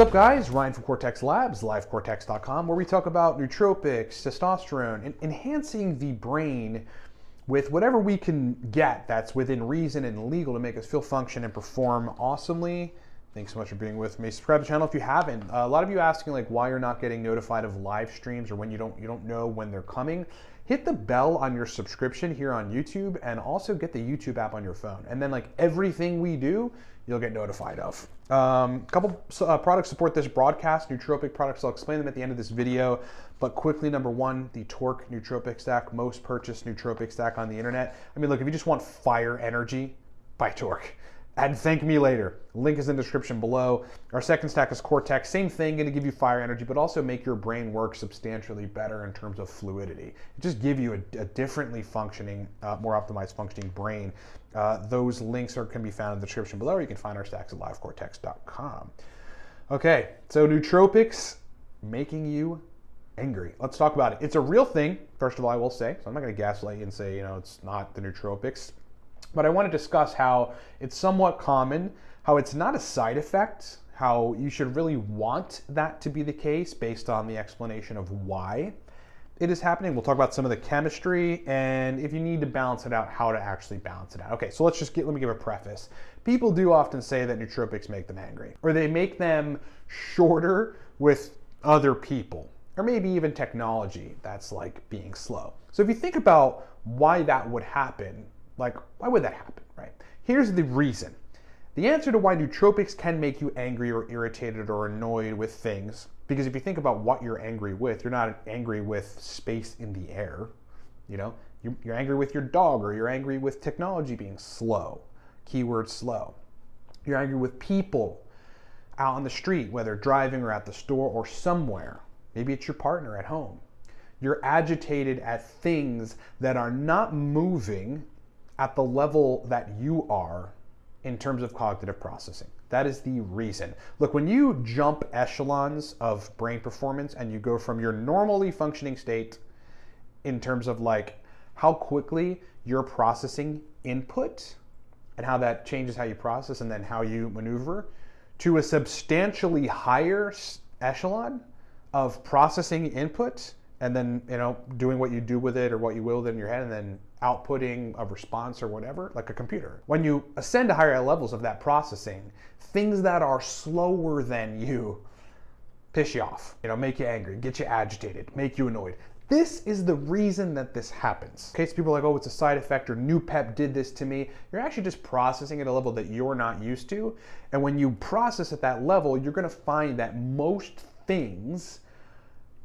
What's up guys, Ryan from Cortex Labs, livecortex.com, where we talk about nootropics, testosterone, and enhancing the brain with whatever we can get that's within reason and legal to make us feel, function, and perform awesomely. Thanks so much for being with me. Subscribe to the channel if you haven't. A lot of you asking like why you're not getting notified of live streams or when you don't know when they're coming. Hit the bell on your subscription here on YouTube and also get the YouTube app on your phone. And then like everything we do, you'll get notified of. A couple products support this broadcast, nootropic products. I'll explain them at the end of this video. But quickly, number one, the Torque Nootropic Stack, most purchased nootropic stack on the internet. I mean, look, if you just want fire energy, buy Torque. And thank me later. Link is in the description below. Our second stack is Cortex. Same thing, gonna give you fire energy, but also make your brain work substantially better in terms of fluidity. It just give you a differently functioning, more optimized functioning brain. Those links can be found in the description below, or you can find our stacks at livecortex.com. Okay, so nootropics making you angry. Let's talk about it. It's a real thing, first of all, I will say. So I'm not gonna gaslight you and say, you know, it's not the nootropics. But I want to discuss how it's somewhat common, how it's not a side effect, how you should really want that to be the case based on the explanation of why it is happening. We'll talk about some of the chemistry and if you need to balance it out, how to actually balance it out. Okay, so let me give a preface. People do often say that nootropics make them angry, or they make them shorter with other people, or maybe even technology that's like being slow. So if you think about why that would happen, like, why would that happen, right? Here's the reason. The answer to why nootropics can make you angry or irritated or annoyed with things, because if you think about what you're angry with, you're not angry with space in the air, you know? You're angry with your dog, or you're angry with technology being slow, keyword slow. You're angry with people out on the street, whether driving or at the store or somewhere. Maybe it's your partner at home. You're agitated at things that are not moving at the level that you are in terms of cognitive processing. That is the reason. Look, when you jump echelons of brain performance and you go from your normally functioning state in terms of like how quickly you're processing input and how that changes how you process and then how you maneuver, to a substantially higher echelon of processing input and then, you know, doing what you do with it or what you will with it in your head and then outputting a response or whatever, like a computer. When you ascend to higher levels of that processing, things that are slower than you piss you off, you know, make you angry, get you agitated, make you annoyed. This is the reason that this happens. In case people are like, oh, it's a side effect or Noopep did this to me, you're actually just processing at a level that you're not used to. And when you process at that level, you're gonna find that most things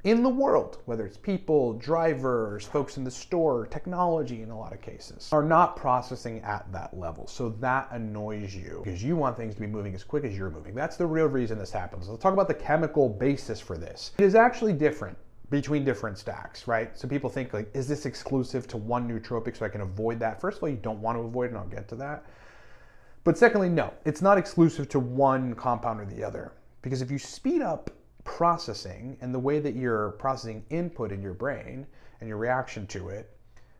in the world, whether it's people, drivers, folks in the store, technology in a lot of cases, are not processing at that level. So that annoys you because you want things to be moving as quick as you're moving. That's the real reason this happens. Let's talk about the chemical basis for this. It is actually different between different stacks, right? So people think like, is this exclusive to one nootropic so I can avoid that? First of all, you don't want to avoid it, and I'll get to that. But secondly, no, it's not exclusive to one compound or the other. Because if you speed up processing and the way that you're processing input in your brain and your reaction to it,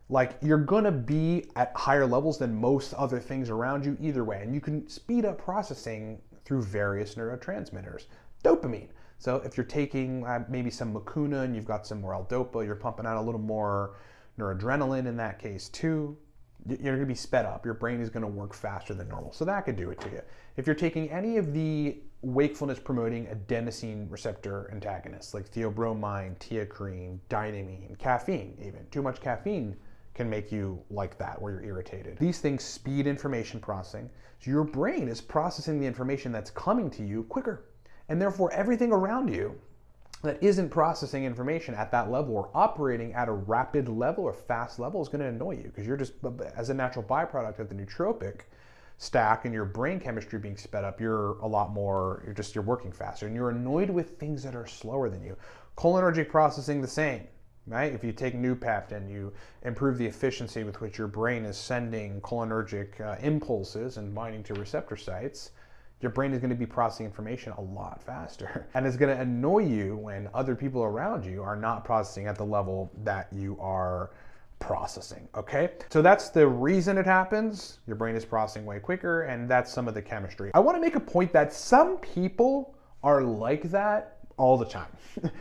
like you're gonna be at higher levels than most other things around you either way. And you can speed up processing through various neurotransmitters. Dopamine. So if you're taking maybe some mucuna and you've got some more L-Dopa, you're pumping out a little more noradrenaline in that case too. You're gonna be sped up. Your brain is gonna work faster than normal. So that could do it to you. If you're taking any of the wakefulness promoting adenosine receptor antagonists like theobromine, teacrine, dynamine, caffeine even. Too much caffeine can make you like that, where you're irritated. These things speed information processing. So your brain is processing the information that's coming to you quicker. And therefore everything around you that isn't processing information at that level or operating at a rapid level or fast level is going to annoy you because you're just, as a natural byproduct of the nootropic stack and your brain chemistry being sped up, you're a lot more, you're working faster and you're annoyed with things that are slower than you. Cholinergic processing the same, right? If you take Noopep and you improve the efficiency with which your brain is sending cholinergic impulses and binding to receptor sites, your brain is going to be processing information a lot faster. And it's going to annoy you when other people around you are not processing at the level that you are processing, okay? So that's the reason it happens. Your brain is processing way quicker, and that's some of the chemistry. I want to make a point that some people are like that all the time.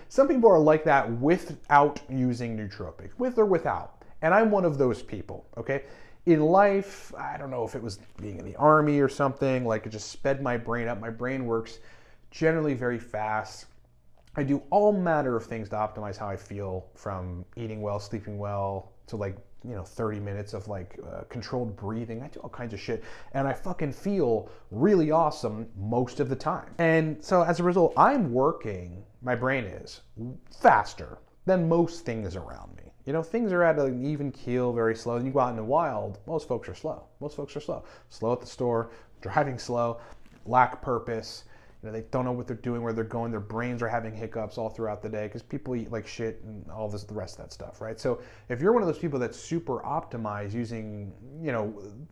Some people are like that without using nootropics, with or without. And I'm one of those people, okay? In life, I don't know if it was being in the army or something, like it just sped my brain up. My brain works generally very fast. I do all manner of things to optimize how I feel, from eating well, sleeping well, to like, 30 minutes of like controlled breathing. I do all kinds of shit, and I fucking feel really awesome most of the time. And so as a result, I'm working, my brain is, faster than most things around me. Things are at an even keel, very slow. And you go out in the wild, most folks are slow. Most folks are slow. Slow at the store, driving slow, lack purpose. They don't know what they're doing, where they're going. Their brains are having hiccups all throughout the day because people eat like shit and all this, the rest of that stuff, right? So if you're one of those people that's super optimized using,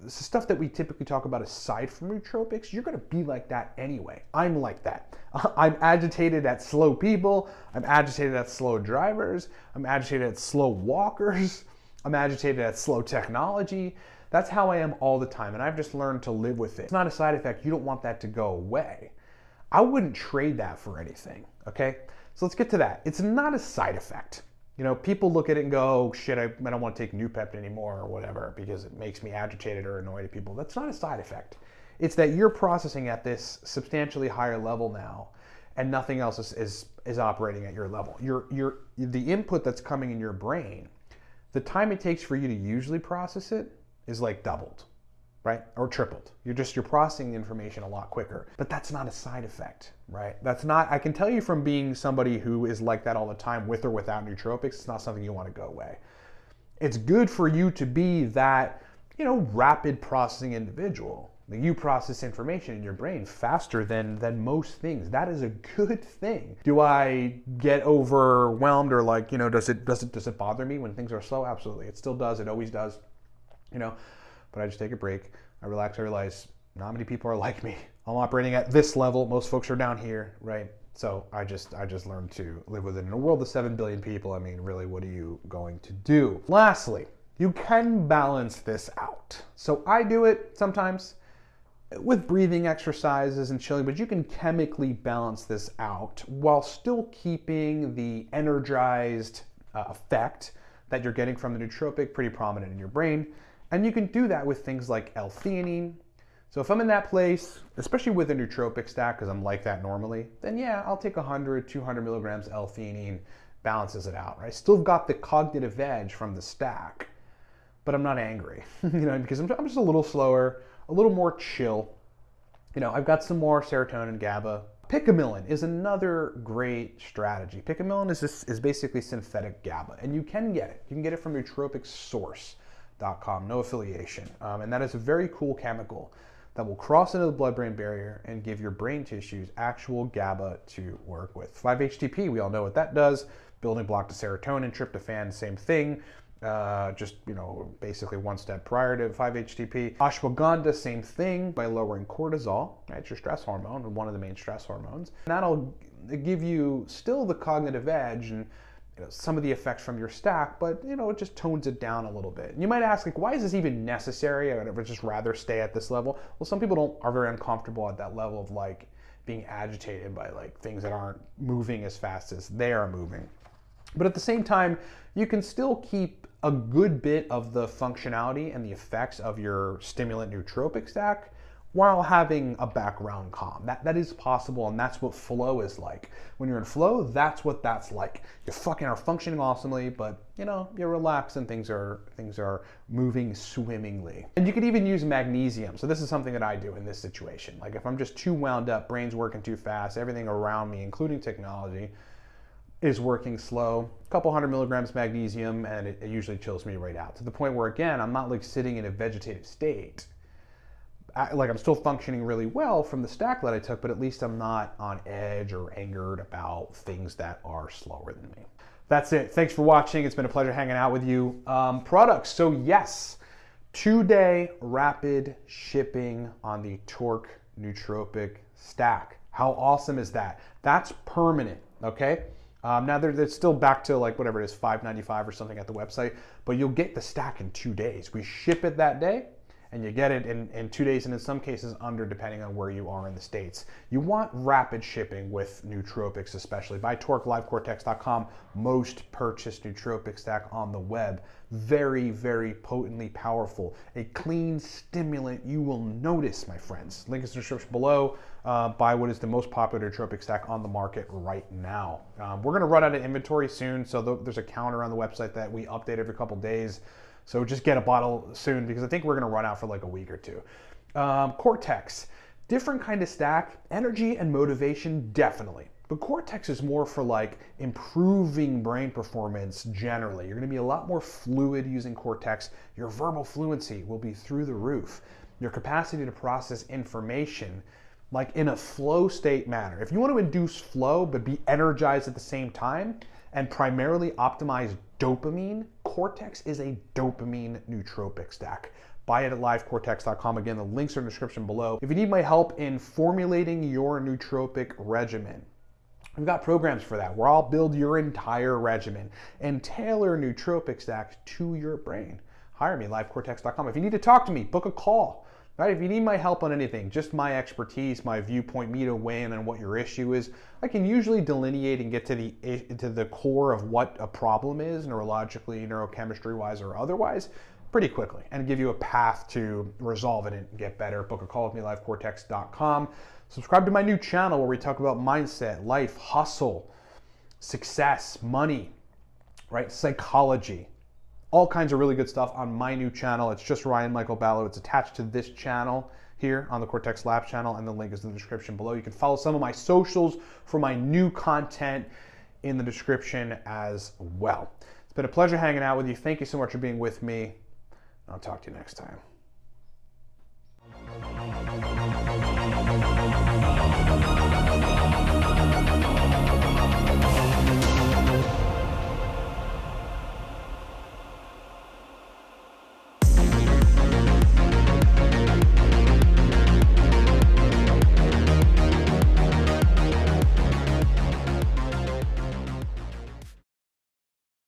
stuff that we typically talk about aside from nootropics, you're going to be like that anyway. I'm like that. I'm agitated at slow people. I'm agitated at slow drivers. I'm agitated at slow walkers. I'm agitated at slow technology. That's how I am all the time, and I've just learned to live with it. It's not a side effect. You don't want that to go away. I wouldn't trade that for anything, okay? So let's get to that. It's not a side effect. People look at it and go, oh, shit, I don't want to take Noopept anymore or whatever because it makes me agitated or annoyed at people. That's not a side effect. It's that you're processing at this substantially higher level now, and nothing else is operating at your level. The input that's coming in your brain, the time it takes for you to usually process it is like doubled, right? Or tripled. You're processing the information a lot quicker. But that's not a side effect, right? I can tell you from being somebody who is like that all the time, with or without nootropics, it's not something you want to go away. It's good for you to be that, rapid processing individual. You process information in your brain faster than most things. That is a good thing. Do I get overwhelmed or does it bother me when things are slow? Absolutely. It still does. It always does. But I just take a break. I relax. I realize not many people are like me. I'm operating at this level. Most folks are down here, right? So I just learned to live with it. In a world of 7 billion people, really, what are you going to do? Lastly, you can balance this out. So I do it sometimes with breathing exercises and chilling, but you can chemically balance this out while still keeping the energized effect that you're getting from the nootropic pretty prominent in your brain. And you can do that with things like L-theanine. So if I'm in that place, especially with a nootropic stack, because I'm like that normally, then yeah, I'll take 100, 200 milligrams L-theanine, balances it out, right? Still got the cognitive edge from the stack, but I'm not angry, because I'm just a little slower, a little more chill. I've got some more serotonin, GABA. Picamilin is another great strategy. Picamilin is basically synthetic GABA, and you can get it. You can get it from Nootropics.com, no affiliation. And that is a very cool chemical that will cross into the blood-brain barrier and give your brain tissues actual GABA to work with. 5-HTP, we all know what that does. Building block to serotonin, tryptophan, same thing. Basically one step prior to 5-HTP. Ashwagandha, same thing, by lowering cortisol, right? It's your stress hormone, one of the main stress hormones. And that'll give you still the cognitive edge and some of the effects from your stack, but it just tones it down a little bit. And you might ask, why is this even necessary? I would just rather stay at this level. Well, some people are very uncomfortable at that level of being agitated by things that aren't moving as fast as they are moving. But at the same time, you can still keep a good bit of the functionality and the effects of your stimulant nootropic stack while having a background calm. That is possible, and that's what flow is like. When you're in flow, that's what that's like. You fucking are functioning awesomely, but you're relaxed and things are moving swimmingly. And you could even use magnesium. So this is something that I do in this situation. If I'm just too wound up, brain's working too fast, everything around me, including technology, is working slow, a couple 100 milligrams magnesium, and it usually chills me right out, to the point where, again, I'm not sitting in a vegetative state. I'm still functioning really well from the stack that I took, but at least I'm not on edge or angered about things that are slower than me. That's it. Thanks for watching. It's been a pleasure hanging out with you. Products. So yes, 2-day rapid shipping on the Torque Nootropic Stack. How awesome is that? That's permanent, okay? Now they're still back to whatever it is, $5.95 or something at the website, but you'll get the stack in 2 days. We ship it that day, and you get it in 2 days, and in some cases under, depending on where you are in the States. You want rapid shipping with nootropics, especially. Buy TorqueLiveCortex.com, most purchased nootropic stack on the web. Very, very potently powerful. A clean stimulant you will notice, my friends. Link is in the description below. Buy what is the most popular nootropic stack on the market right now. We're gonna run out of inventory soon, so there's a counter on the website that we update every couple days. So just get a bottle soon, because I think we're gonna run out for like a week or two. Cortex, different kind of stack. Energy and motivation, definitely. But Cortex is more for like improving brain performance generally. You're gonna be a lot more fluid using Cortex. Your verbal fluency will be through the roof. Your capacity to process information like in a flow state manner. If you want to induce flow but be energized at the same time and primarily optimize dopamine, Cortex is a dopamine nootropic stack. Buy it at livecortex.com. Again, the links are in the description below. If you need my help in formulating your nootropic regimen, we've got programs for that where I'll build your entire regimen and tailor nootropic stacks to your brain. Hire me, livecortex.com. If you need to talk to me, book a call. Right? If you need my help on anything, just my expertise, my viewpoint, me to weigh in on what your issue is, I can usually delineate and get to the core of what a problem is, neurologically, neurochemistry-wise, or otherwise, pretty quickly, and give you a path to resolve it and get better. Book a call with me, livecortex.com. Subscribe to my new channel where we talk about mindset, life, hustle, success, money, right? Psychology. All kinds of really good stuff on my new channel. It's just Ryan Michael Ballo. It's attached to this channel here on the Cortex Lab channel, and the link is in the description below. You can follow some of my socials for my new content in the description as well. It's been a pleasure hanging out with you. Thank you so much for being with me. I'll talk to you next time.